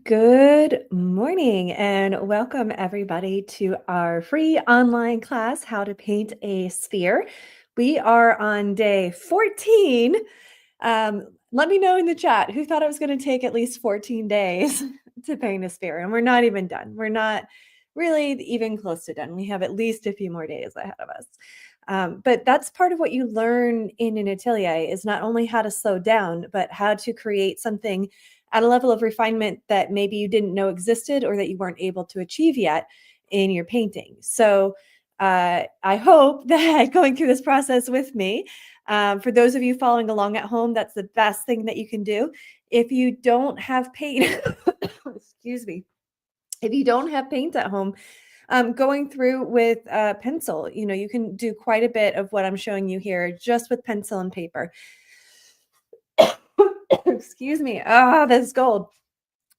Good morning and welcome everybody to our free online class, How to Paint a Sphere. We are on day 14. Let me know in the chat who thought it was going to take at least 14 days to paint a sphere. And we're not even done. We're not really even close to done. We have at least a few more days ahead of us. But that's part of what you learn in an atelier is not only how to slow down, but how to create something at a level of refinement that maybe you didn't know existed or that you weren't able to achieve yet in your painting. So I hope that going through this process with me, for those of you following along at home, that's the best thing that you can do. If you don't have paint, excuse me, if you don't have paint at home, going through with pencil, you can do quite a bit of what I'm showing you here just with pencil and paper. Excuse me. That's gold.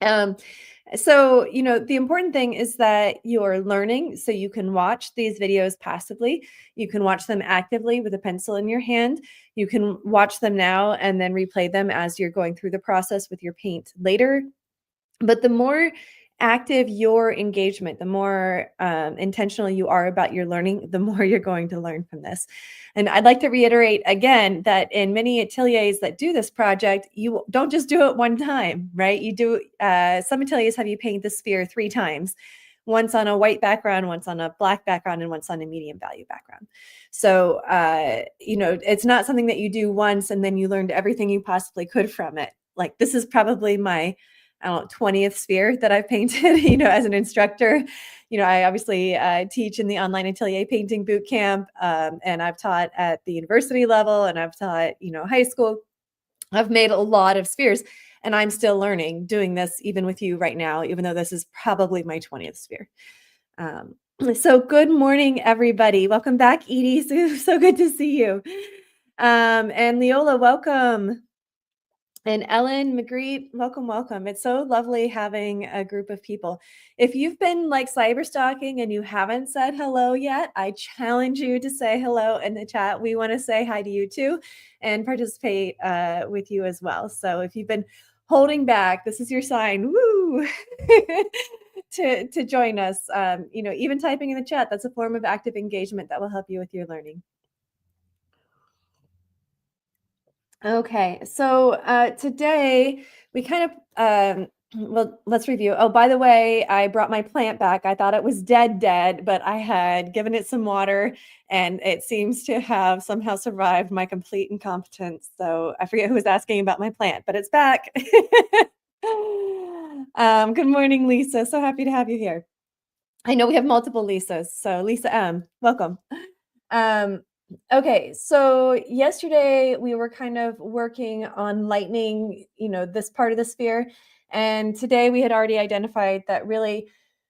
So, the important thing is that you're learning so you can watch these videos passively. You can watch them actively with a pencil in your hand. You can watch them now and then replay them as you're going through the process with your paint later. But the more active your engagement, the more intentional you are about your learning, the more you're going to learn from this. And I'd like to reiterate again that in many ateliers that do this project, you don't just do it one time, right? You do, some ateliers have you paint the sphere 3 times, once on a white background, once on a black background, and once on a medium value background. So, it's not something that you do once and then you learned everything you possibly could from it. Like this is probably my 20th sphere that I've painted, as an instructor. I obviously teach in the online atelier painting boot camp, and I've taught at the university level and I've taught, high school. I've made a lot of spheres and I'm still learning doing this even with you right now, even though this is probably my 20th sphere. So good morning, everybody. Welcome back, Edie. So good to see you. And Leola, welcome. And Ellen, Magritte, welcome, welcome. It's so lovely having a group of people. If you've been like cyber stalking and you haven't said hello yet, I challenge you to say hello in the chat. We want to say hi to you too and participate with you as well. So if you've been holding back, this is your sign, woo, to join us. Even typing in the chat, that's a form of active engagement that will help you with your learning. Okay, so today we kind of, well, let's review. Oh, by the way, I brought my plant back. I thought it was dead, but I had given it some water and it seems to have somehow survived my complete incompetence. So I forget who was asking about my plant, but it's back. Good morning, Lisa. So happy to have you here. I know we have multiple Lisas, so Lisa M, welcome. Okay, so yesterday we were kind of working on lightening, this part of the sphere. And today we had already identified that really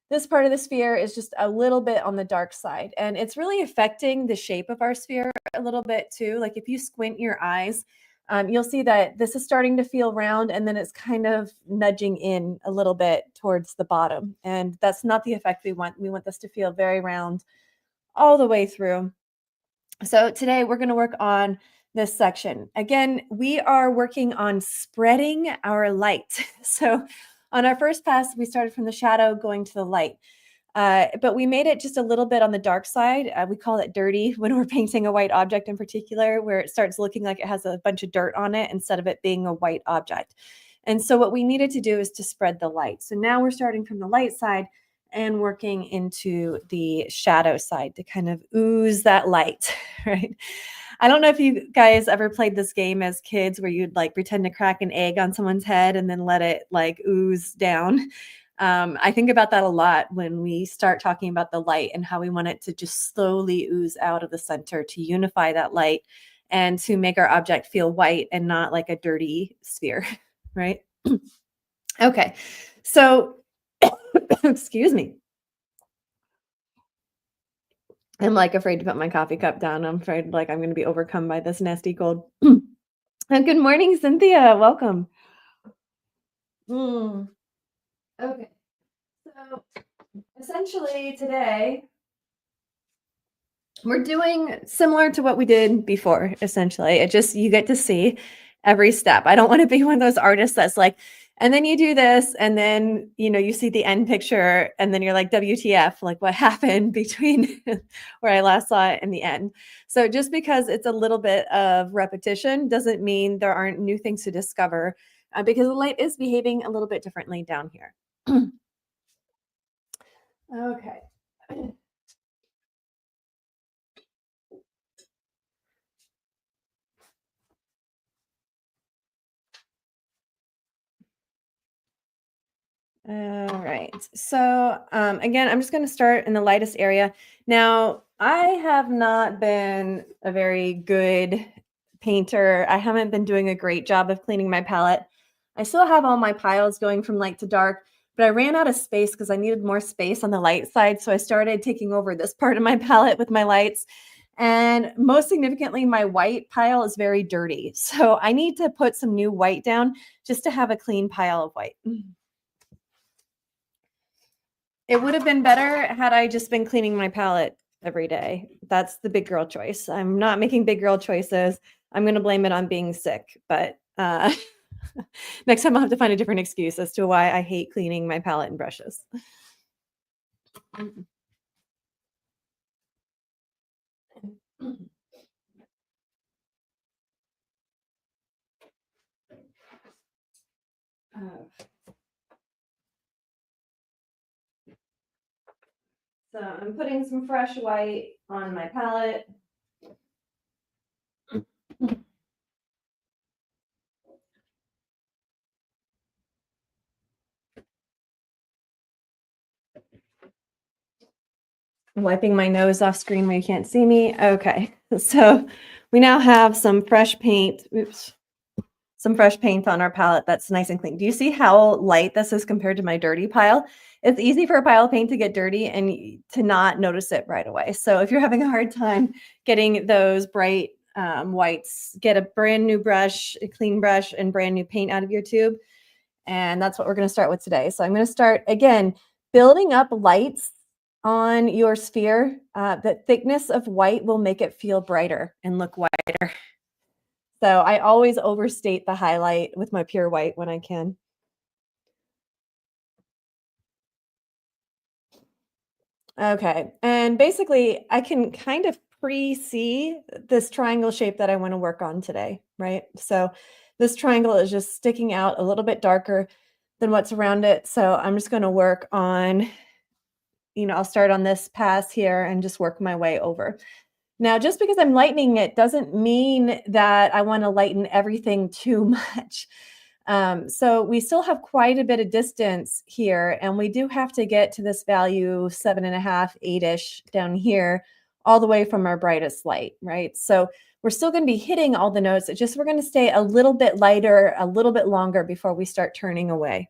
this part of the sphere is just a little bit on the dark side. And it's really affecting the shape of our sphere a little bit too. Like if you squint your eyes, you'll see that this is starting to feel round and then it's kind of nudging in a little bit towards the bottom. And that's not the effect we want. We want this to feel very round all the way through. So today we're going to work on this section. Again, we are working on spreading our light. So on our first pass, we started from the shadow going to the light. But we made it just a little bit on the dark side. We call it dirty when we're painting a white object in particular, where it starts looking like it has a bunch of dirt on it instead of it being a white object. And so what we needed to do is to spread the light. So now we're starting from the light side and working into the shadow side to kind of ooze that light, right? I don't know if you guys ever played this game as kids where you'd like pretend to crack an egg on someone's head and then let it like ooze down. I think about that a lot when we start talking about the light and how we want it to just slowly ooze out of the center to unify that light and to make our object feel white and not like a dirty sphere, right? Okay, so excuse me. I'm like afraid to put my coffee cup down. I'm afraid like I'm going to be overcome by this nasty cold. Good morning, Cynthia. Welcome. Okay. So essentially today we're doing similar to what we did before. Essentially, it just you get to see every step. I don't want to be one of those artists that's like And then you do this, and then, you see the end picture, and then you're like, WTF, like what happened between where I last saw it and the end. So just because it's a little bit of repetition doesn't mean there aren't new things to discover, because the light is behaving a little bit differently down here. Okay. All right. So, again, I'm just going to start in the lightest area. Now, I have not been a very good painter. I haven't been doing a great job of cleaning my palette. I still have all my piles going from light to dark, but I ran out of space because I needed more space on the light side. So I started taking over this part of my palette with my lights. And most significantly, my white pile is very dirty. So I need to put some new white down just to have a clean pile of white. It would have been better had I just been cleaning my palette every day. That's the big girl choice. I'm not making big girl choices. I'm going to blame it on being sick, but next time I'll have to find a different excuse as to why I hate cleaning my palette and brushes. So I'm putting some fresh white on my palette. I'm wiping my nose off screen where you can't see me. Okay, so we now have some fresh paint. Oops. Some fresh paint on our palette that's nice and clean. Do you see how light this is compared to my dirty pile? It's easy for a pile of paint to get dirty and to not notice it right away. So if you're having a hard time getting those bright whites, get a brand new brush, a clean brush, and brand new paint out of your tube. And that's what we're going to start with today. So I'm going to start again, building up lights on your sphere. The thickness of white will make it feel brighter and look whiter. So I always overstate the highlight with my pure white when I can. Okay, and basically I can kind of pre-see this triangle shape that I want to work on today, right? So this triangle is just sticking out a little bit darker than what's around it. So I'm just going to work on, I'll start on this pass here and just work my way over. Now, just because I'm lightening it doesn't mean that I want to lighten everything too much. So we still have quite a bit of distance here, and we do have to get to this value 7.5, 8-ish down here, all the way from our brightest light, right? So we're still going to be hitting all the notes. It's just we're going to stay a little bit lighter, a little bit longer before we start turning away.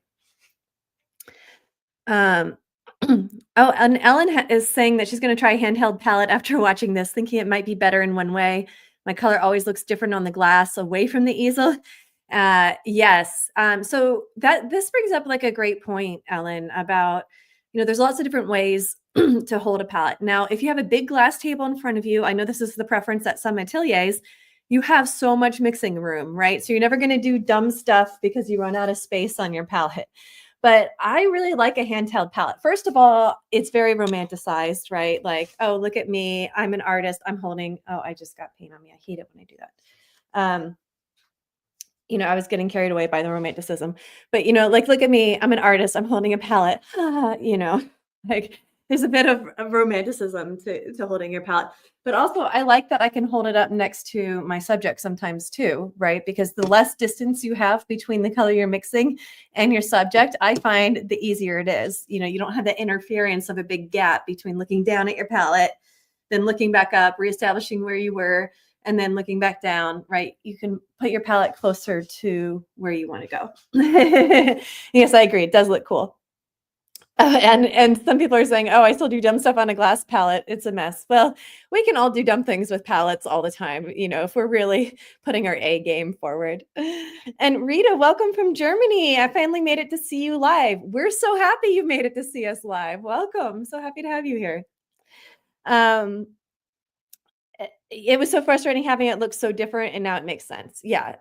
Oh, and Ellen is saying that she's going to try handheld palette after watching this, thinking it might be better in one way. My color always looks different on the glass away from the easel. Yes. So this brings up like a great point, Ellen, about, there's lots of different ways to hold a palette. Now, if you have a big glass table in front of you, I know this is the preference at some ateliers, you have so much mixing room, right? So you're never going to do dumb stuff because you run out of space on your palette. But I really like a handheld palette. First of all, it's very romanticized, right? Like, oh, look at me. I'm an artist. I'm holding, oh, I just got paint on me. I hate it when I do that. I was getting carried away by the romanticism. But, like, look at me. I'm an artist. I'm holding a palette. Like there's a bit of romanticism to holding your palette. But also, I like that I can hold it up next to my subject sometimes too, right? Because the less distance you have between the color you're mixing and your subject, I find the easier it is. You don't have the interference of a big gap between looking down at your palette, then looking back up, reestablishing where you were, and then looking back down, right? You can put your palette closer to where you want to go. Yes, I agree. It does look cool. And some people are saying, oh, I still do dumb stuff on a glass palette. It's a mess. Well, we can all do dumb things with palettes all the time, if we're really putting our A game forward. And Rita, welcome from Germany. I finally made it to see you live. We're so happy you made it to see us live. Welcome. So happy to have you here. It was so frustrating having it look so different, and now it makes sense. Yeah.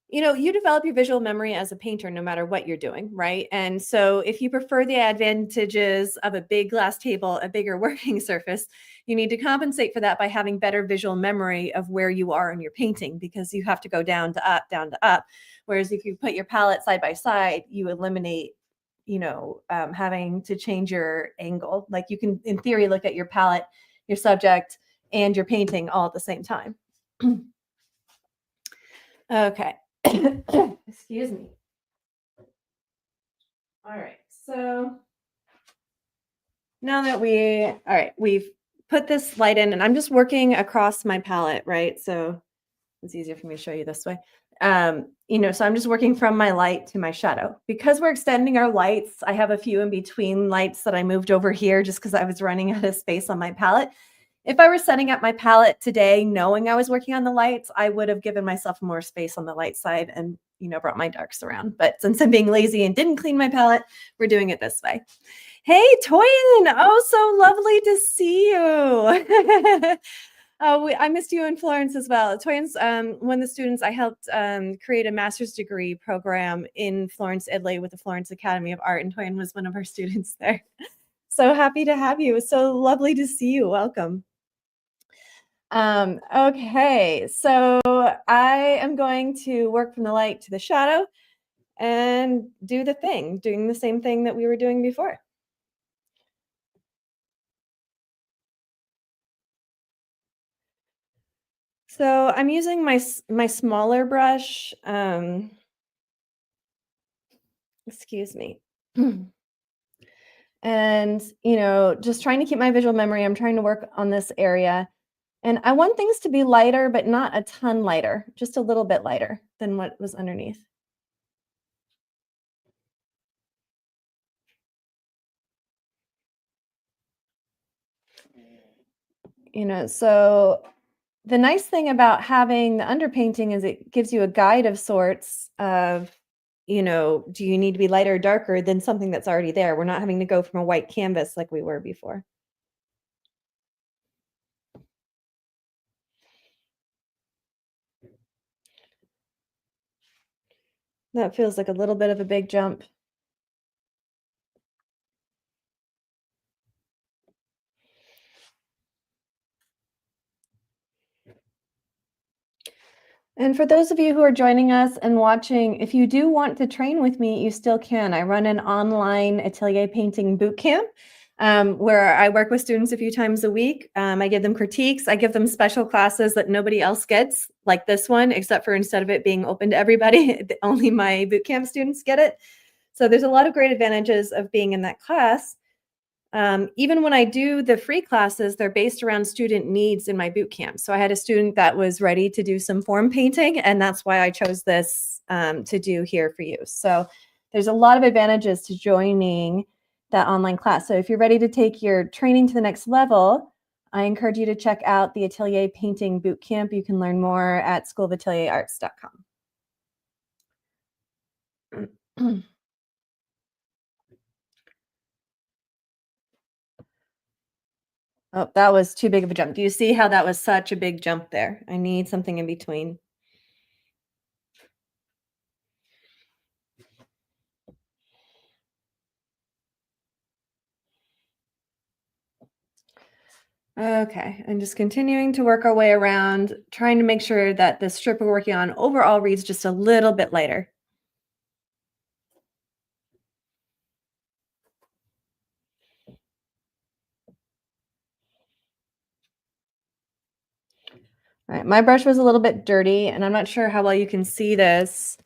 You develop your visual memory as a painter no matter what you're doing, right? And so if you prefer the advantages of a big glass table, a bigger working surface, you need to compensate for that by having better visual memory of where you are in your painting because you have to go down to up, down to up. Whereas if you put your palette side by side, you eliminate, having to change your angle. Like you can, in theory, look at your palette, your subject, and your painting all at the same time. Okay. Excuse me. All right. So now that we've put this light in and I'm just working across my palette, right? So it's easier for me to show you this way. So I'm just working from my light to my shadow. Because we're extending our lights, I have a few in between lights that I moved over here just because I was running out of space on my palette. If I were setting up my palette today, knowing I was working on the lights, I would have given myself more space on the light side and, brought my darks around. But since I'm being lazy and didn't clean my palette, we're doing it this way. Hey, Toyin! Oh, so lovely to see you. I missed you in Florence as well. Toyin's one of the students I helped create a master's degree program in Florence, Italy with the Florence Academy of Art, and Toyin was one of our students there. So happy to have you. It's so lovely to see you. Welcome. Okay, so I am going to work from the light to the shadow and doing the same thing that we were doing before. So I'm using my smaller brush. Excuse me. And, just trying to keep my visual memory. I'm trying to work on this area. And I want things to be lighter, but not a ton lighter, just a little bit lighter than what was underneath. So the nice thing about having the underpainting is it gives you a guide of sorts of, do you need to be lighter or darker than something that's already there? We're not having to go from a white canvas like we were before. That feels like a little bit of a big jump. And for those of you who are joining us and watching, if you do want to train with me, you still can. I run an online atelier painting boot camp where I work with students a few times a week. I give them critiques. I give them special classes that nobody else gets, like this one, except for instead of it being open to everybody, only my boot camp students get it. So there's a lot of great advantages of being in that class. Even when I do the free classes, they're based around student needs in my boot camp. So I had a student that was ready to do some form painting, and that's why I chose this to do here for you. So there's a lot of advantages to joining that online class. So if you're ready to take your training to the next level, I encourage you to check out the Atelier Painting Bootcamp. You can learn more at schoolofatelierarts.com. Oh, that was too big of a jump. Do you see how that was such a big jump there? I need something in between. Okay, and just continuing to work our way around, trying to make sure that the strip we're working on overall reads just a little bit lighter. All right, my brush was a little bit dirty, and I'm not sure how well you can see this.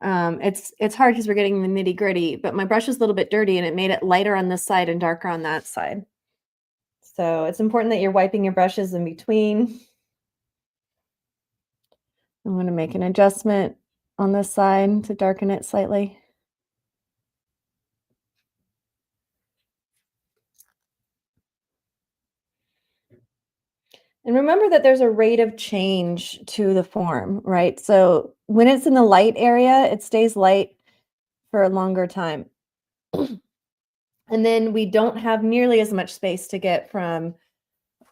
It's hard because we're getting the nitty gritty, but my brush is a little bit dirty, and it made it lighter on this side and darker on that side. So it's important that you're wiping your brushes in between. I'm going to make an adjustment on this side to darken it slightly. And remember that there's a rate of change to the form, right? So when it's in the light area, it stays light for a longer time. And then we don't have nearly as much space to get from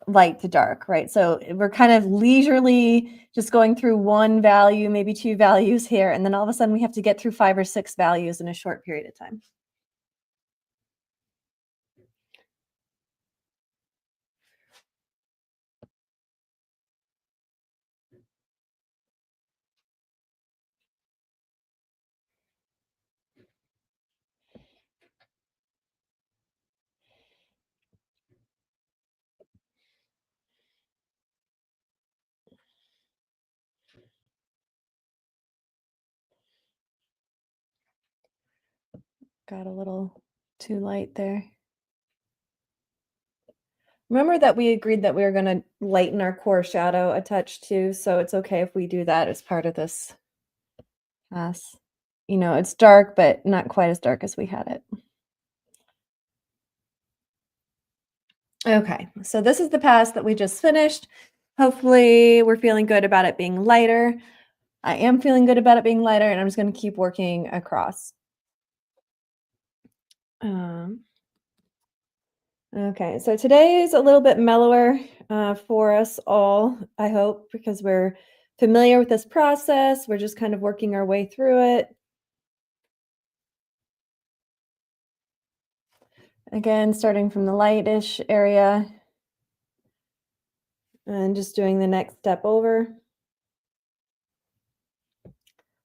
light to dark, right? So we're kind of leisurely just going through one value, maybe two values here, and then all of a sudden we have to get through 5 or 6 values in a short period of time. Got a little too light there. Remember that we agreed that we were going to lighten our core shadow a touch too, so it's okay if we do that as part of this pass. You know, it's dark, but not quite as dark as we had it. Okay, so this is the pass that we just finished. Hopefully, we're feeling good about it being lighter. I am feeling good about it being lighter, and I'm just going to keep working across. Okay, so today is a little bit mellower for us all, I hope, because we're familiar with this process. We're just kind of working our way through it. Again, starting from the lightish area and just doing the next step over.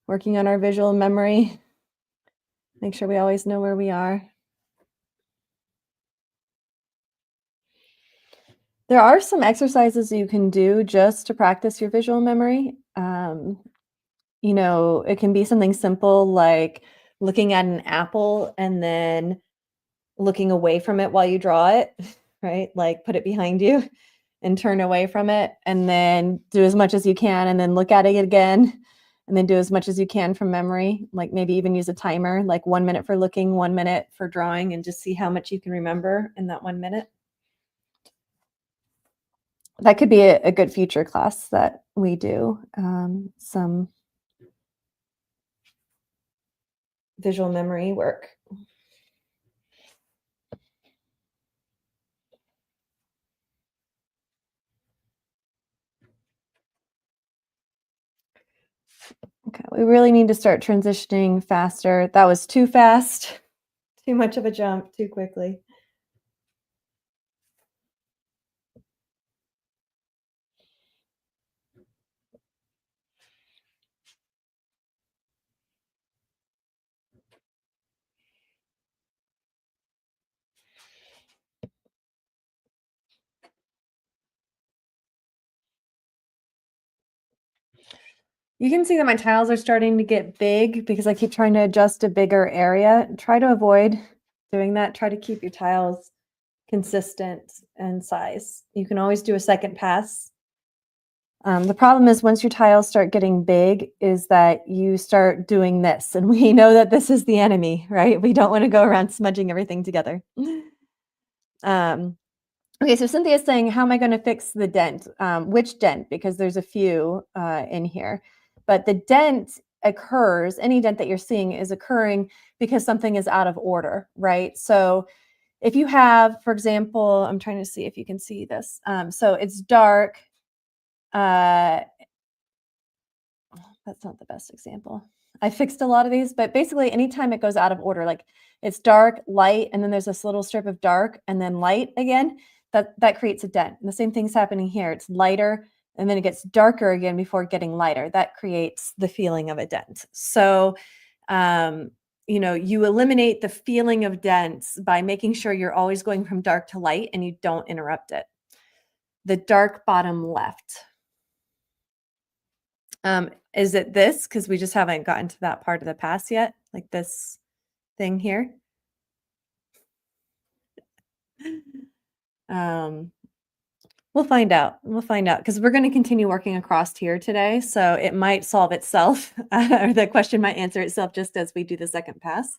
Working on our visual memory. Make sure we always know where we are. There are some exercises you can do just to practice your visual memory. You know, it can be something simple like looking at an apple and then looking away from it while you draw it, right? Like put it behind you and turn away from it, and then do as much as you can, and then look at it again, and then do as much as you can from memory. Like maybe even use a timer, like 1 minute for looking, 1 minute for drawing, and just see how much you can remember in that 1 minute. That could be a good future class that we do, some visual memory work. Okay, we really need to start transitioning faster. That was too fast, too much of a jump, too quickly. You can see that my tiles are starting to get big because I keep trying to adjust a bigger area. Try to avoid doing that. Try to keep your tiles consistent in size. You can always do a second pass. The problem is once your tiles start getting big is that you start doing this, and we know that this is the enemy, right? We don't want to go around smudging everything together. Okay, so Cynthia's saying, how am I going to fix the dent? Which dent? Because there's a few in here. But the dent occurs, any dent that you're seeing is occurring because something is out of order, right? So if you have, for example, I'm trying to see if you can see this. So it's dark. That's not the best example. I fixed a lot of these, but basically anytime it goes out of order, like it's dark, light, and then there's this little strip of dark and then light again, that creates a dent. And the same thing's happening here. It's lighter and then it gets darker again before getting lighter. That creates the feeling of a dent. So, you know, you eliminate the feeling of dents by making sure you're always going from dark to light and you don't interrupt it. The dark bottom left. Is it this? Because we just haven't gotten to that part of the pass yet, like this thing here. We'll find out. We'll find out because we're going to continue working across here today. So it might solve itself, or the question might answer itself just as we do the second pass.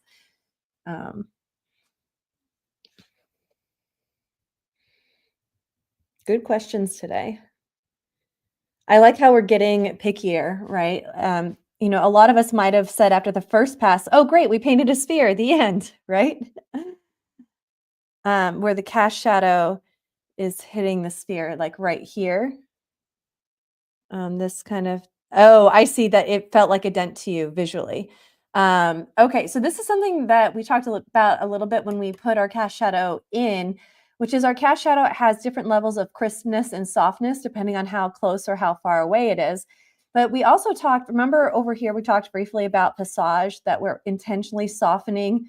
Good questions today. I like how we're getting pickier, right? You know, a lot of us might have said after the first pass, oh, great, we painted a sphere, the end, right? Where the cast shadow is hitting the sphere, like right here. This kind of, oh, I see that it felt like a dent to you visually. Okay, so this is something that we talked about a little bit when we put our cast shadow in, which is our cast shadow has different levels of crispness and softness depending on how close or how far away it is. But we also talked, remember over here, we talked briefly about passage, that we're intentionally softening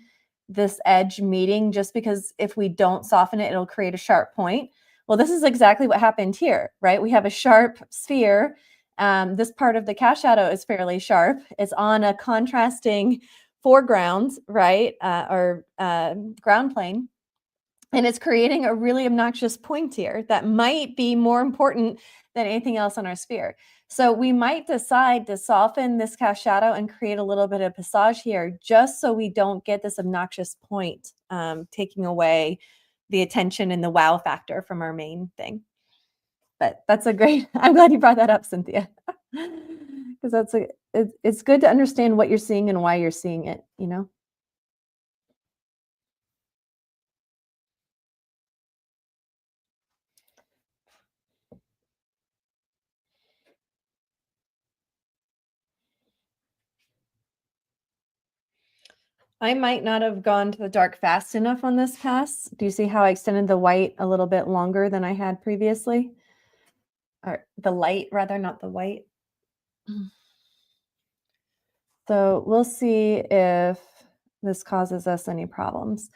this edge meeting just because if we don't soften it, it'll create a sharp point. Well, this is exactly what happened here, right? We have a sharp sphere. This part of the cast shadow is fairly sharp. It's on a contrasting foreground, right? Or ground plane. And it's creating a really obnoxious point here that might be more important than anything else on our sphere. So we might decide to soften this cast shadow and create a little bit of passage here just so we don't get this obnoxious point, taking away the attention and the wow factor from our main thing. But that's a great, I'm glad you brought that up, Cynthia. Because it's good to understand what you're seeing and why you're seeing it, you know? I might not have gone to the dark fast enough on this pass. Do you see how I extended the white a little bit longer than I had previously? Or the light, rather, not the white. So we'll see if this causes us any problems.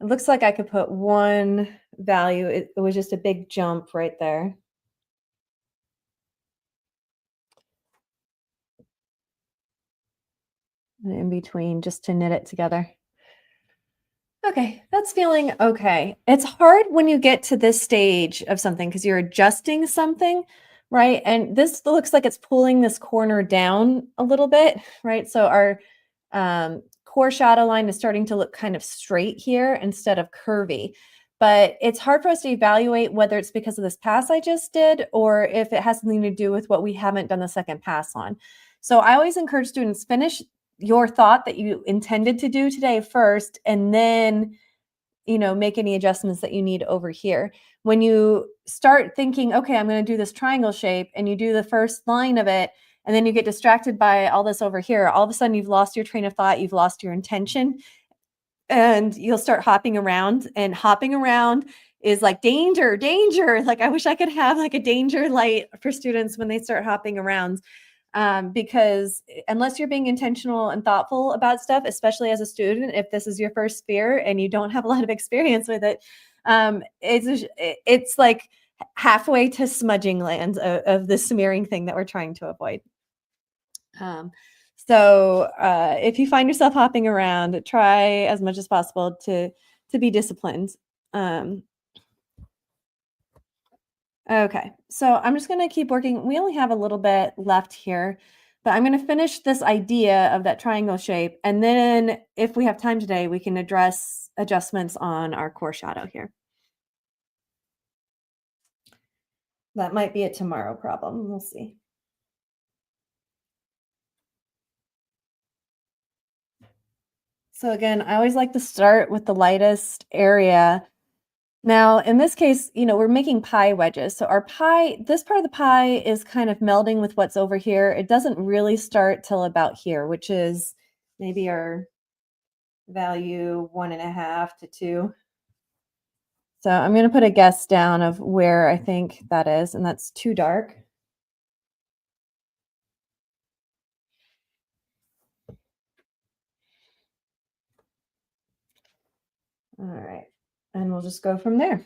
It looks like I could put one value. It was just a big jump right there. And in between, just to knit it together. Okay, that's feeling okay. It's hard when you get to this stage of something because you're adjusting something, right? And this looks like it's pulling this corner down a little bit, right? So our core shadow line is starting to look kind of straight here instead of curvy. But it's hard for us to evaluate whether it's because of this pass I just did or if it has something to do with what we haven't done the second pass on. So I always encourage students finish your thought that you intended to do today first, and then, you know, make any adjustments that you need over here. When you start thinking, okay, I'm going to do this triangle shape, and you do the first line of it, and then you get distracted by all this over here, all of a sudden you've lost your train of thought, you've lost your intention, and you'll start hopping around. And hopping around is like danger, danger. Like I wish I could have like a danger light for students when they start hopping around. Because unless you're being intentional and thoughtful about stuff, especially as a student, if this is your first sphere and you don't have a lot of experience with it, it's like halfway to smudging land of the smearing thing that we're trying to avoid. So if you find yourself hopping around, try as much as possible to be disciplined. Okay, so I'm just going to keep working. We only have a little bit left here, but I'm going to finish this idea of that triangle shape. And then if we have time today, we can address adjustments on our core shadow here. That might be a tomorrow problem. We'll see. So again, I always like to start with the lightest area. Now, in this case, you know, we're making pie wedges. So our pie, this part of the pie is kind of melding with what's over here. It doesn't really start till about here, which is maybe our value 1.5 to 2. So I'm going to put a guess down of where I think that is, and that's too dark. All right, and we'll just go from there.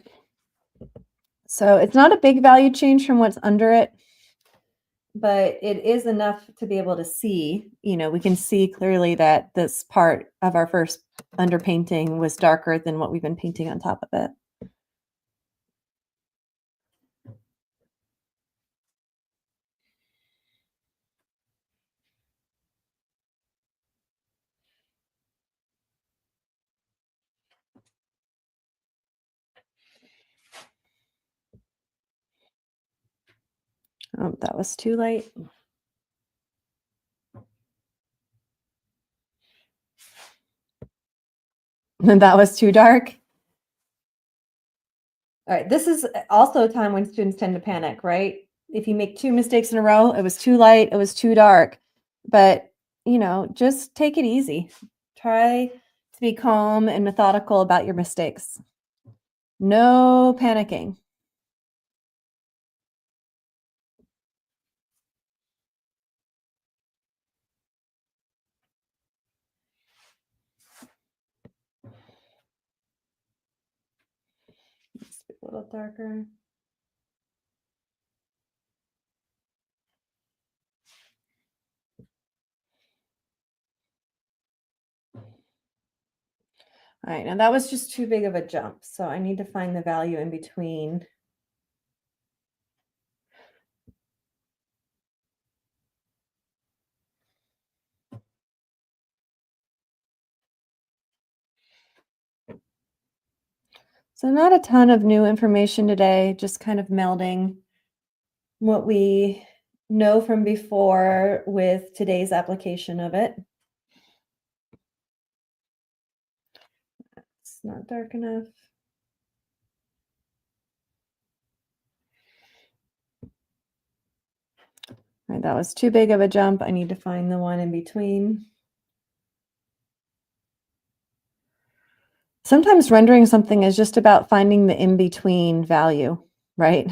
So it's not a big value change from what's under it, but it is enough to be able to see, you know, we can see clearly that this part of our first underpainting was darker than what we've been painting on top of it. Oh, that was too late. And that was too dark. All right, this is also a time when students tend to panic, right? If you make two mistakes in a row, it was too light, it was too dark. But, just take it easy. Try to be calm and methodical about your mistakes. No panicking. Let's be a little darker. All right, now that was just too big of a jump. So I need to find the value in between. So not a ton of new information today, just kind of melding what we know from before with today's application of it. It's not dark enough. All right, that was too big of a jump. I need to find the one in between. Sometimes rendering something is just about finding the in-between value, right?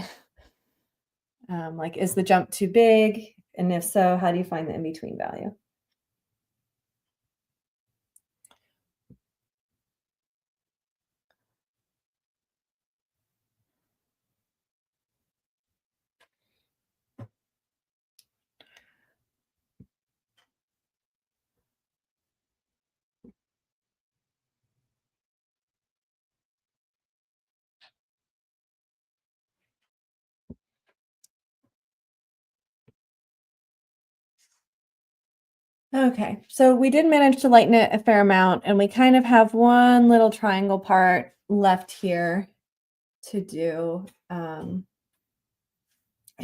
Like, is the jump too big? And if so, how do you find the in-between value? Okay, so we did manage to lighten it a fair amount, and we kind of have one little triangle part left here to do. I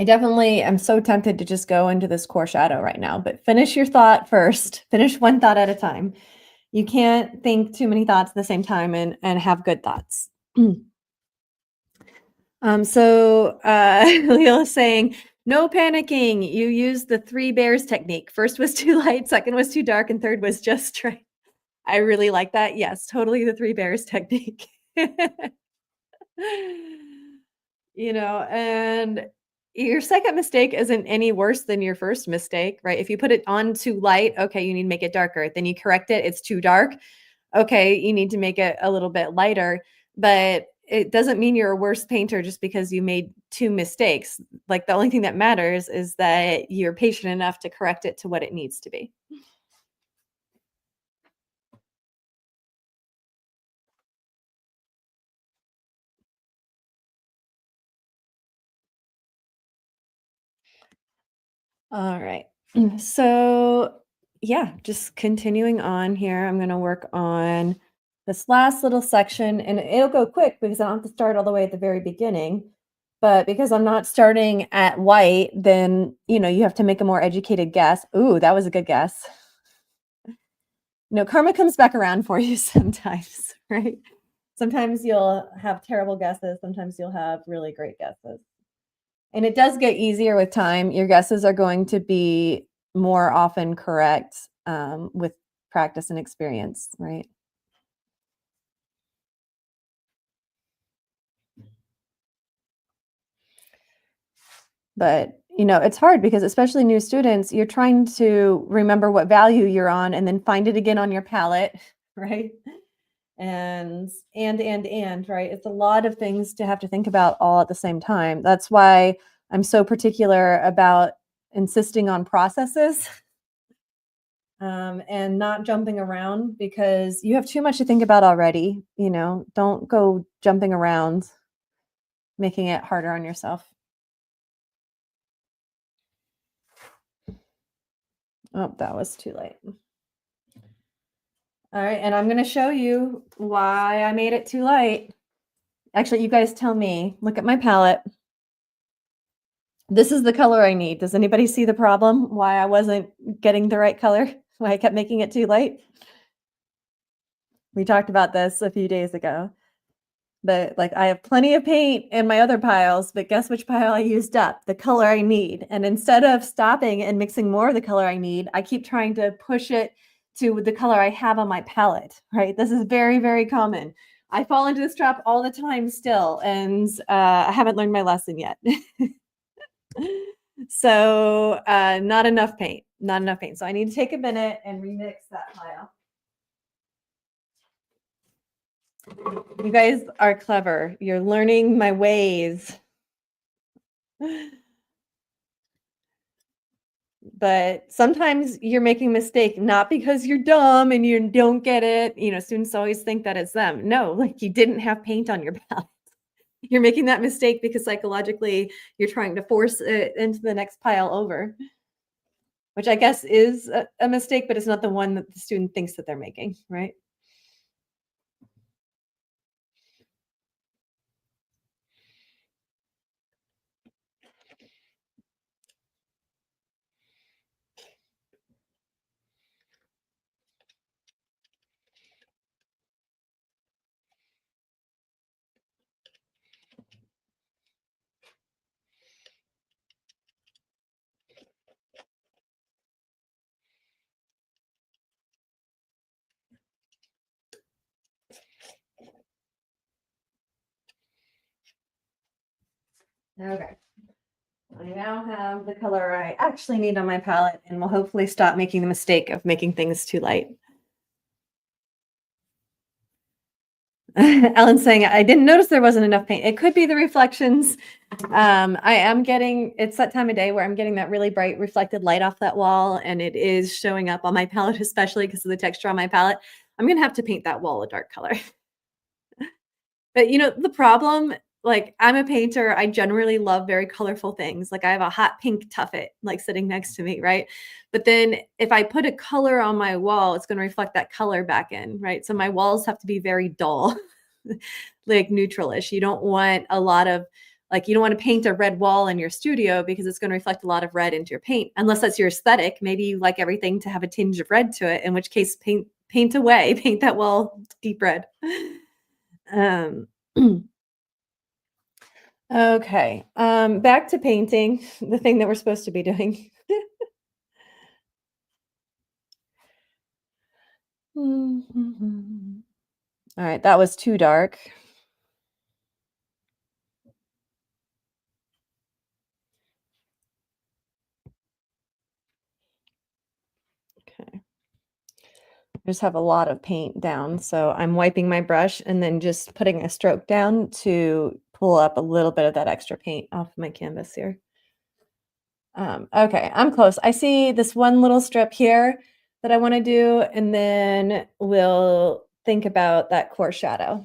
definitely am so tempted to just go into this core shadow right now, but finish your thought first. Finish one thought at a time. You can't think too many thoughts at the same time and have good thoughts. Leo is saying, no panicking. You used the three bears technique. First was too light, second was too dark, and third was just right. I really like that. Yes, totally the three bears technique. And your second mistake isn't any worse than your first mistake, right? If you put it on too light, okay, you need to make it darker. Then you correct it, it's too dark. Okay, you need to make it a little bit lighter. But it doesn't mean you're a worse painter just because you made two mistakes. Like, the only thing that matters is that you're patient enough to correct it to what it needs to be. All right. So, yeah, just continuing on here. I'm going to work on this last little section, and it'll go quick because I don't have to start all the way at the very beginning. But because I'm not starting at white, then, you have to make a more educated guess. Ooh, that was a good guess. Karma comes back around for you sometimes, right? Sometimes you'll have terrible guesses. Sometimes you'll have really great guesses. And it does get easier with time. Your guesses are going to be more often correct with practice and experience, right? But, it's hard because especially new students, you're trying to remember what value you're on and then find it again on your palette, right? And right? It's a lot of things to have to think about all at the same time. That's why I'm so particular about insisting on processes and not jumping around because you have too much to think about already. Don't go jumping around, making it harder on yourself. Oh, that was too late. All right, and I'm going to show you why I made it too light. Actually, you guys tell me. Look at my palette. This is the color I need. Does anybody see the problem? Why I wasn't getting the right color? Why I kept making it too light? We talked about this a few days ago. But, like, I have plenty of paint in my other piles, but guess which pile I used up? The color I need, and instead of stopping and mixing more of the color I need, I keep trying to push it to the color I have on my palette, right? This is very, very common. I fall into this trap all the time still, and, I haven't learned my lesson yet. So, not enough paint, not enough paint. So I need to take a minute and remix that pile. You guys are clever. You're learning my ways. But sometimes you're making a mistake not because you're dumb and you don't get it. You know, students always think that it's them. No, like you didn't have paint on your palette. You're making that mistake because psychologically you're trying to force it into the next pile over, which I guess is a mistake, but it's not the one that the student thinks that they're making, right? Okay. I now have the color I actually need on my palette and will hopefully stop making the mistake of making things too light. Ellen's saying, I didn't notice there wasn't enough paint. It could be the reflections. I am getting, it's that time of day where I'm getting that really bright reflected light off that wall, and it is showing up on my palette, especially because of the texture on my palette. I'm going to have to paint that wall a dark color. But, you know, the problem, like, I'm a painter, I generally love very colorful things, like, I have a hot pink tuffet, like, sitting next to me, right? But then if I put a color on my wall, it's gonna reflect that color back in, right? So my walls have to be very dull, like, neutral-ish. You don't want a lot of like, you don't wanna paint a red wall in your studio because it's gonna reflect a lot of red into your paint, unless that's your aesthetic. Maybe you like everything to have a tinge of red to it, in which case paint away, paint that wall deep red. Um, okay, back to painting, the thing that we're supposed to be doing. Alright, that was too dark. Okay. I just have a lot of paint down, so I'm wiping my brush and then just putting a stroke down to pull up a little bit of that extra paint off my canvas here. Okay, I'm close. I see this one little strip here that I wanna do, and then we'll think about that core shadow.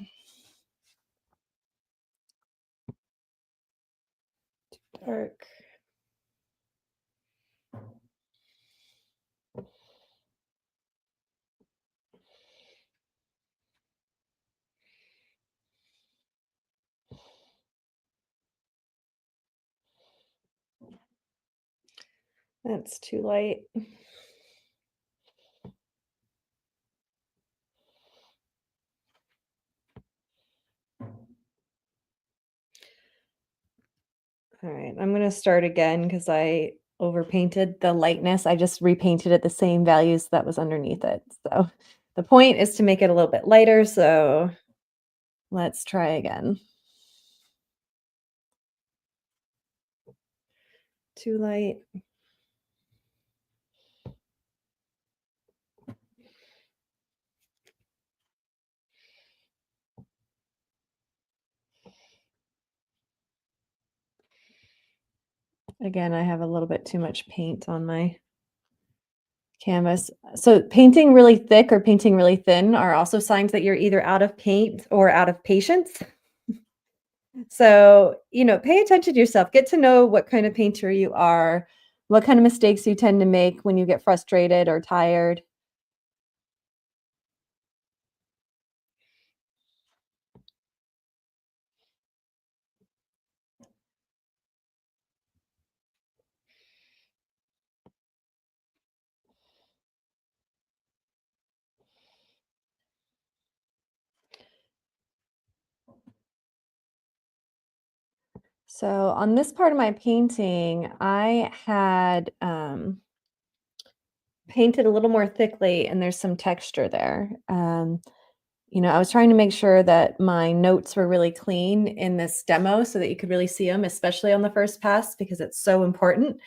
Dark. That's too light. All right, I'm gonna start again because I overpainted the lightness. I just repainted it the same values that was underneath it. So the point is to make it a little bit lighter. So let's try again. Too light. Again, I have a little bit too much paint on my canvas. So painting really thick or painting really thin are also signs that you're either out of paint or out of patience. So, you know, pay attention to yourself. Get to know what kind of painter you are, what kind of mistakes you tend to make when you get frustrated or tired. So on this part of my painting, I had painted a little more thickly and there's some texture there. I was trying to make sure that my notes were really clean in this demo so that you could really see them, especially on the first pass, because it's so important.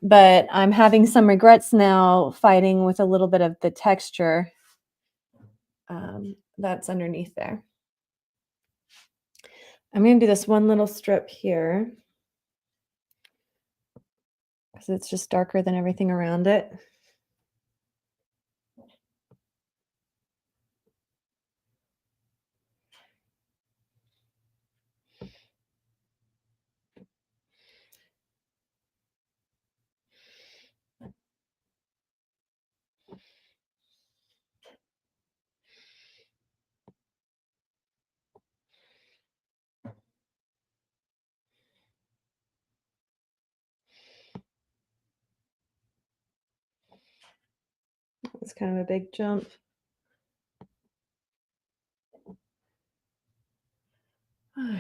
But I'm having some regrets now fighting with a little bit of the texture that's underneath there. I'm going to do this one little strip here because it's just darker than everything around it. It's kind of a big jump. All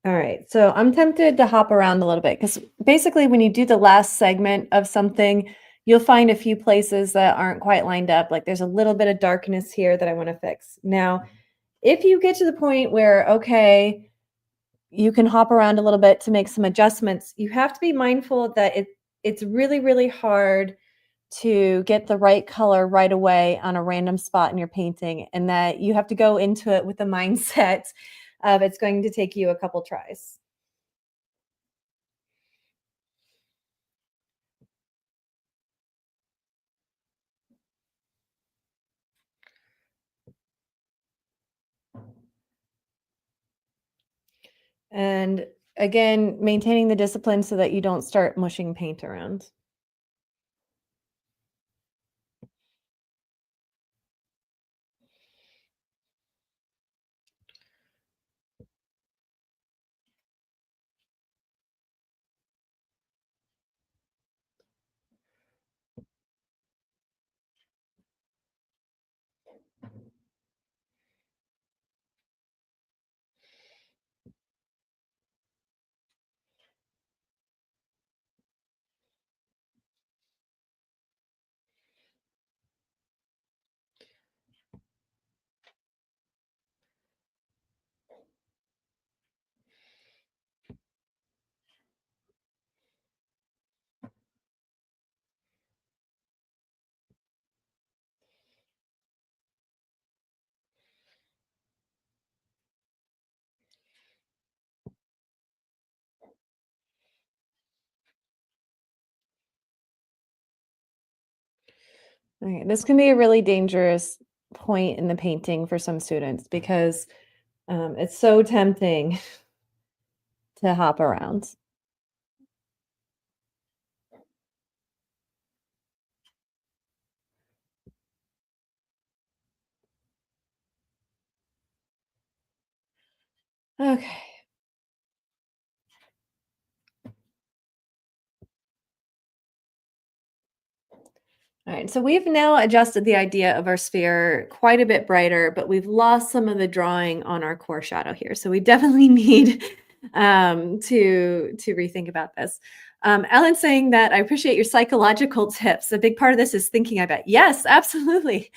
right, so I'm tempted to hop around a little bit because basically, when you do the last segment of something, you'll find a few places that aren't quite lined up. Like there's a little bit of darkness here that I want to fix. Now, if you get to the point where, okay, you can hop around a little bit to make some adjustments, you have to be mindful that it's really, really hard to get the right color right away on a random spot in your painting, and that you have to go into it with the mindset of it's going to take you a couple tries. And again, maintaining the discipline so that you don't start mushing paint around. Okay, this can be a really dangerous point in the painting for some students because it's so tempting to hop around. Okay. All right, so we've now adjusted the idea of our sphere quite a bit brighter, but we've lost some of the drawing on our core shadow here. So we definitely need to rethink about this. Ellen saying that I appreciate your psychological tips. A big part of this is thinking, I bet. Yes, absolutely.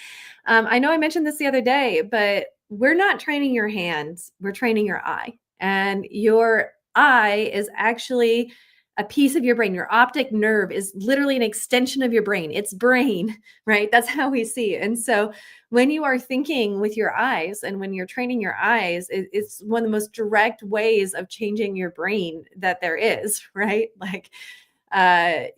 I know I mentioned this the other day, but we're not training your hands, we're training your eye. And your eye is actually a piece of your brain. Your optic nerve is literally an extension of your brain. It's brain, right? That's how we see. And so when you are thinking with your eyes and when you're training your eyes, it's one of the most direct ways of changing your brain that there is, right? Like,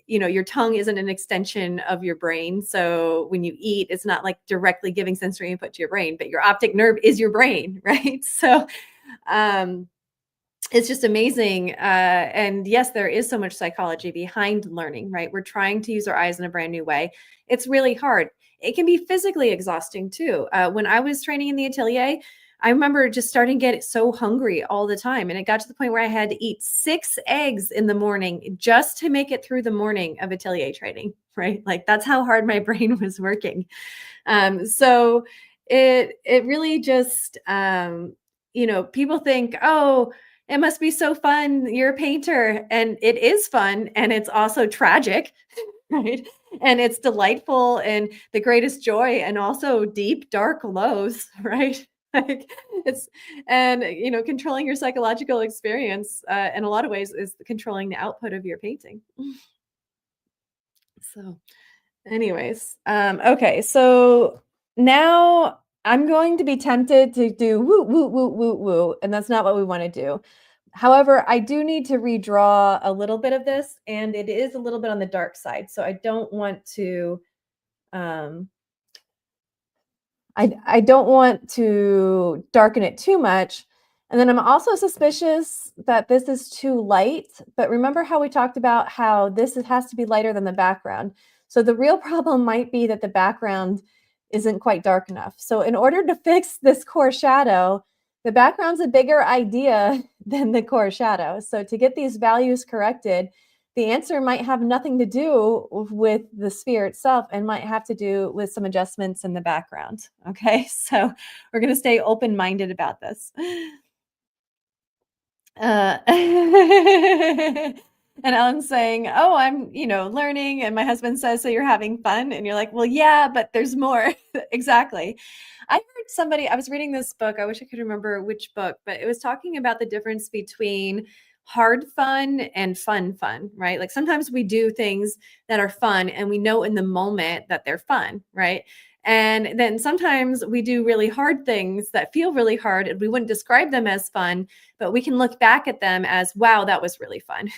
your tongue isn't an extension of your brain. So when you eat, it's not like directly giving sensory input to your brain, but your optic nerve is your brain, right? So, um, it's just amazing. And yes, there is so much psychology behind learning, right? We're trying to use our eyes in a brand new way. It's really hard. It can be physically exhausting too. When I was training in the atelier, I remember just starting to get so hungry all the time. And it got to the point where I had to eat 6 eggs in the morning just to make it through the morning of atelier training, right? Like that's how hard my brain was working. So it really just, people think, oh, It must be so fun. You're a painter, and it is fun, and it's also tragic, right? And it's delightful and the greatest joy and also deep, dark lows, right? Like it's and controlling your psychological experience in a lot of ways is controlling the output of your painting. So, anyways, okay, so now I'm going to be tempted to do woo, woo, woo, woo, woo, and that's not what we want to do. However, I do need to redraw a little bit of this, and it is a little bit on the dark side. So I don't want to, um, I don't want to darken it too much. And then I'm also suspicious that this is too light. But remember how we talked about how has to be lighter than the background. So the real problem might be that the background isn't quite dark enough. So in order to fix this core shadow, the background's a bigger idea than the core shadow. So to get these values corrected, the answer might have nothing to do with the sphere itself and might have to do with some adjustments in the background. Okay, so we're going to stay open minded about this. And Ellen's saying, "Oh, I'm, learning." And my husband says, "So you're having fun?" And you're like, "Well, yeah, but there's more." Exactly. I heard I was reading this book. I wish I could remember which book, but it was talking about the difference between hard fun and fun, right? Like sometimes we do things that are fun and we know in the moment that they're fun, right? And then sometimes we do really hard things that feel really hard and we wouldn't describe them as fun, but we can look back at them as, wow, that was really fun,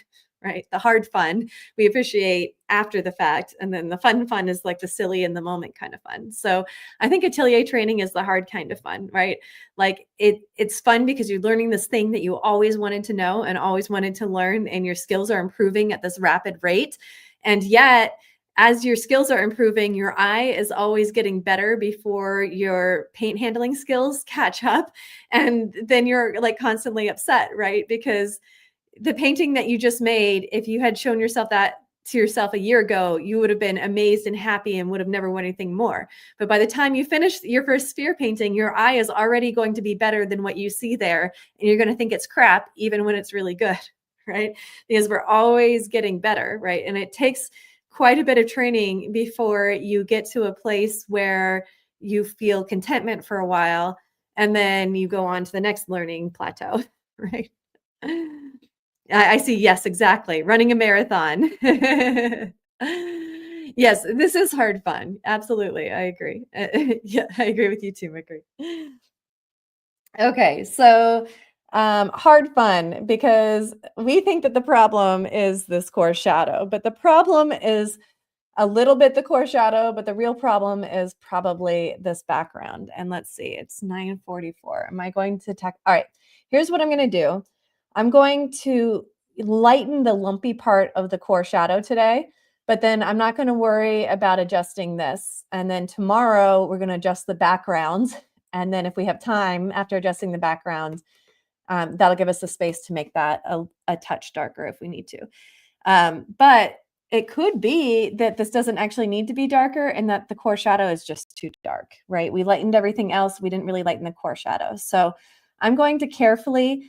right? The hard fun we appreciate after the fact. And then the fun is like the silly in the moment kind of fun. So I think atelier training is the hard kind of fun, right? Like it's fun because you're learning this thing that you always wanted to know and always wanted to learn, and your skills are improving at this rapid rate. And yet, as your skills are improving, your eye is always getting better before your paint handling skills catch up. And then you're like constantly upset, right? Because the painting that you just made, if you had shown yourself that to yourself a year ago, you would have been amazed and happy and would have never wanted anything more. But by the time you finish your first sphere painting, your eye is already going to be better than what you see there. And you're going to think it's crap, even when it's really good, right? Because we're always getting better, right? And it takes quite a bit of training before you get to a place where you feel contentment for a while. And then you go on to the next learning plateau, right? I see. Yes, exactly. Running a marathon. Yes, this is hard fun. Absolutely. I agree. Yeah, I agree with you too, McCree. Okay, so hard fun because we think that the problem is this core shadow, but the problem is a little bit the core shadow, but the real problem is probably this background. And let's see, it's 9:44. Am I going to all right, here's what I'm going to do. I'm going to lighten the lumpy part of the core shadow today, but then I'm not going to worry about adjusting this. And then tomorrow we're going to adjust the background. And then if we have time after adjusting the background, that'll give us the space to make that a touch darker if we need to. But it could be that this doesn't actually need to be darker and that the core shadow is just too dark, right? We lightened everything else. We didn't really lighten the core shadow. So I'm going to carefully,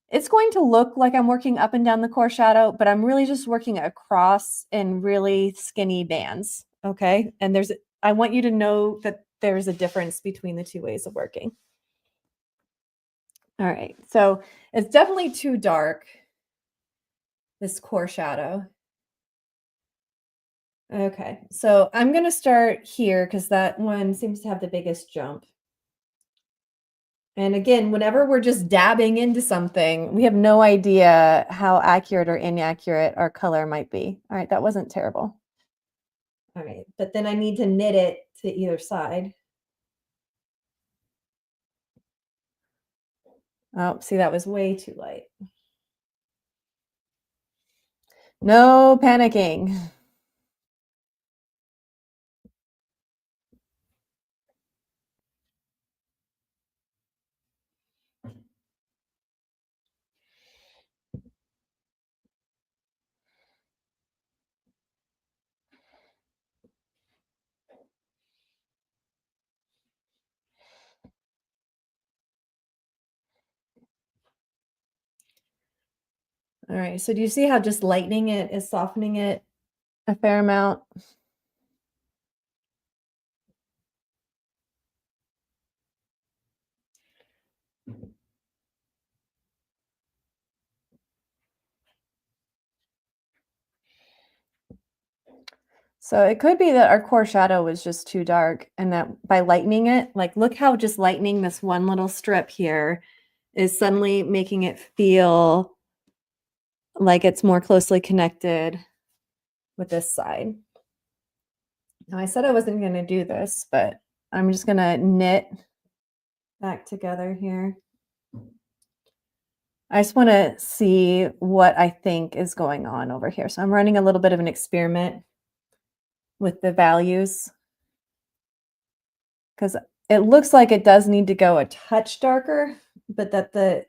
it's going to look like I'm working up and down the core shadow, but I'm really just working across in really skinny bands. Okay. And I want you to know that there's a difference between the two ways of working. All right. So it's definitely too dark, this core shadow. Okay, so I'm going to start here because that one seems to have the biggest jump. And again, whenever we're just dabbing into something, we have no idea how accurate or inaccurate our color might be. All right, that wasn't terrible. All right, but then I need to knit it to either side. Oh, see, that was way too light. No panicking. All right, so do you see how just lightening it is softening it a fair amount? So it could be that our core shadow was just too dark and that by lightening it, like look how just lightening this one little strip here is suddenly making it feel like it's more closely connected with this side. Now I said I wasn't going to do this, but I'm just going to knit back together here. I just want to see what I think is going on over here. So I'm running a little bit of an experiment with the values because it looks like it does need to go a touch darker, but that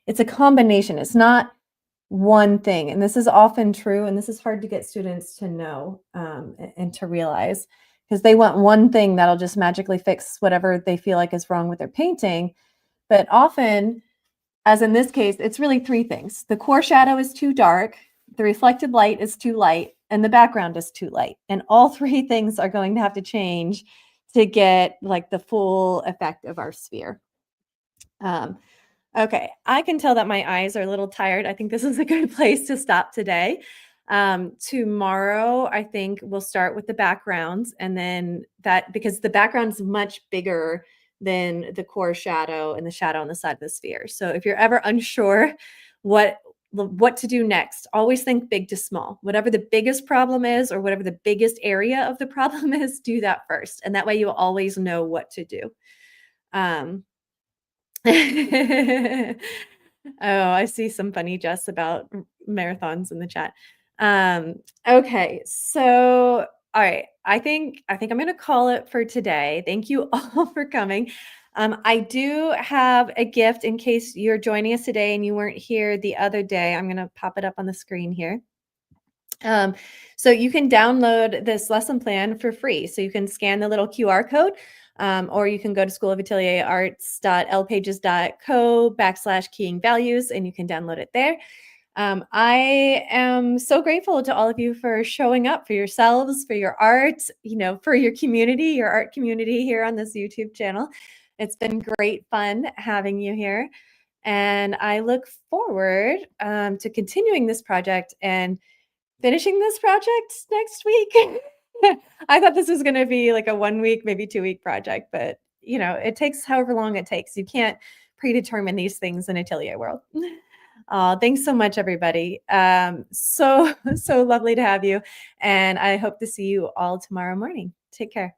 it's a combination. It's not one thing. And this is often true. And this is hard to get students to know and to realize because they want one thing that'll just magically fix whatever they feel like is wrong with their painting. But often, as in this case, it's really three things. The core shadow is too dark, the reflected light is too light, and the background is too light. And all three things are going to have to change to get like the full effect of our sphere. Okay, I can tell that my eyes are a little tired. I think this is a good place to stop today. Tomorrow, I think we'll start with the backgrounds and then that because the background's much bigger than the core shadow and the shadow on the side of the sphere. So if you're ever unsure what to do next, always think big to small. Whatever the biggest problem is or whatever the biggest area of the problem is, do that first. And that way you'll always know what to do. Um, Oh, I see some funny jests about marathons in the chat. Okay, so all right, I think I'm gonna call it for today. Thank you all for coming. I do have a gift in case you're joining us today and you weren't here the other day. I'm gonna pop it up on the screen here. So you can download this lesson plan for free. So you can scan the little QR code, or you can go to schoolofatelierarts.lpages.co/keying values, and you can download it there. I am so grateful to all of you for showing up for yourselves, for your art, for your community, your art community here on this YouTube channel. It's been great fun having you here. And I look forward to continuing this project and finishing this project next week. I thought this was going to be like a 1 week, maybe 2 week project, but it takes however long it takes. You can't predetermine these things in Atelier World. Thanks so much, everybody. So lovely to have you. And I hope to see you all tomorrow morning. Take care.